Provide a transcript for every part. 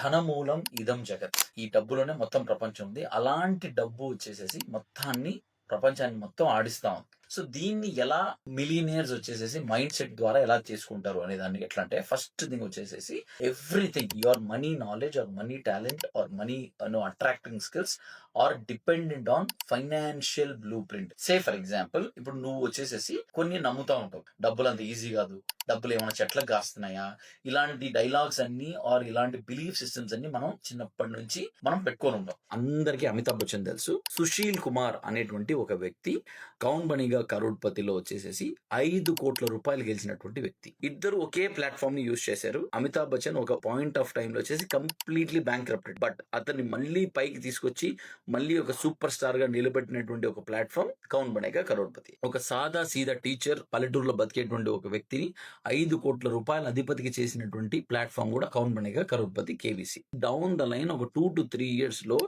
ధనమూలం ఇదం జగత్. ఈ డబ్బులోనే మొత్తం ప్రపంచం ఉంది. అలాంటి డబ్బు వచ్చేసేసి మొత్తాన్ని ప్రపంచాన్ని మొత్తం ఆడిస్తా ఉంది. సో దీన్ని ఎలా మిలియనియర్స్ వచ్చేసేసి మైండ్ సెట్ ద్వారా ఎలా చేసుకుంటారు అనే దాన్ని ఎట్లా అంటే, ఫస్ట్ థింగ్ వచ్చేసేసి everything your money knowledge or money talent or money attracting skills are dependent on financial blueprint. Say for example, ఇప్పుడు నువ్వు వచ్చేసేసి కొన్ని నమ్ముతా ఉంటావు, డబ్బులు అంత ఈజీ కాదు, డబ్బులు ఏమైనా చెట్లకు కాస్తున్నాయా, ఇలాంటి డైలాగ్స్ అన్ని ఆర్ ఇలాంటి బిలీఫ్ సిస్టమ్స్ అన్ని మనం చిన్నప్పటి నుంచి మనం పెట్టుకొని ఉంటాం. అందరికీ అమితాబ్ బచ్చన్ తెలుసు. సుశీల్ కుమార్ అనేటువంటి ఒక వ్యక్తి కౌన్ బనీగా కరోడ్పతిలో వచ్చేసేసి 5 కోట్ల రూపాయలు గెలిచినటువంటి వ్యక్తి. ఇద్దరు ఒకే ప్లాట్ఫామ్ ని యూజ్ చేశారు. అమితాబ్ బచ్చన్ ఒక పాయింట్ ఆఫ్ టైం లో వచ్చేసి కంప్లీట్లీ బ్యాంక్రప్టెడ్, బట్ అతన్ని మళ్ళీ పైకి తీసుకొచ్చి మళ్ళీ ఒక సూపర్ స్టార్ గా నిలబెట్టినటువంటి ఒక ప్లాట్ఫామ్ కౌన్ బనేగా కరోడ్పతి. ఒక సాదా సీదా టీచర్ పల్లెటూరులో బతికేటువంటి ఒక వ్యక్తిని 5 కోట్ల రూపాయల అధిపతికి చేసినటువంటి ప్లాట్ఫామ్ కూడా Kaun Banega Crorepati KBC. Down the line ఒక 2 to 3 years లో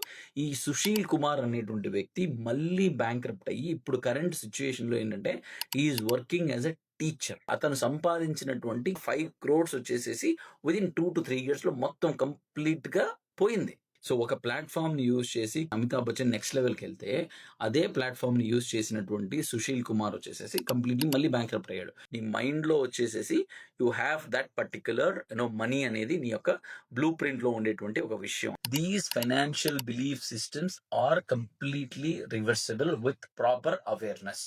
ఈ సుశీల్ కుమార్ అనేటువంటి వ్యక్తి మళ్ళీ బ్యాంక్రప్ట్ అయ్యి ఇప్పుడు కరెంట్ సిచ్యుయేషన్ లో ఏంటంటే is working as a teacher. అతను సంపాదించినటువంటి 5 crores వచ్చేసేసి విదిన్ 2 to 3 years లో మొత్తం కంప్లీట్ గా పోయింది. సో ఒక ప్లాట్ఫామ్ ని యూజ్ చేసి అమితాబ్ బచ్చన్ నెక్స్ట్ లెవెల్కి వెళ్తే, అదే ప్లాట్ఫామ్ ని యూజ్ చేసినటువంటి సుశీల్ కుమార్ వచ్చేసేసి కంప్లీట్లీ మళ్ళీ బ్యాంక్రప్ట్ అయ్యాడు. నీ మైండ్ లో వచ్చేసేసి you have that particular money అనేది నీ యొక్క బ్లూ ప్రింట్ లో ఉండేటువంటి ఒక విషయం. These financial belief systems are completely reversible with proper awareness.